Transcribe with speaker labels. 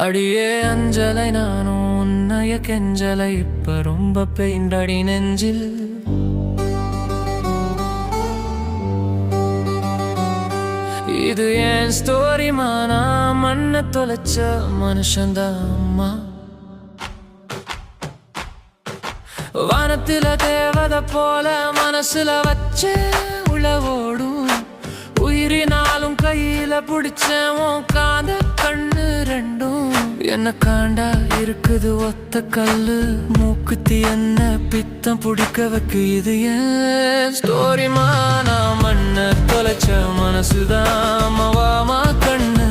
Speaker 1: அடியே அஞ்சலை நானும் உன்னைய கெஞ்சலை இப்ப ரொம்ப பெயிண்டடி நெஞ்சில். இது ஏன் ஸ்டோரி மானா மண்ண தொலைச்ச மனுஷன்தான் அம்மா. வானத்தில தேவதை போல மனசுல வச்சே உளவோடும் உயிரினாலும் கையில பிடிச்சவன் காந்த கண்ணு ரெண்டும். என்ன காண்டா இருக்குது ஒத்த கல்லு மூக்குத்தி என்ன பித்தம் பிடிக்க வைக்கு. இது ஏன் ஸ்டோரி மானா மண்ண தொலைச்ச மனசுதான் மவாமா கண்ணு.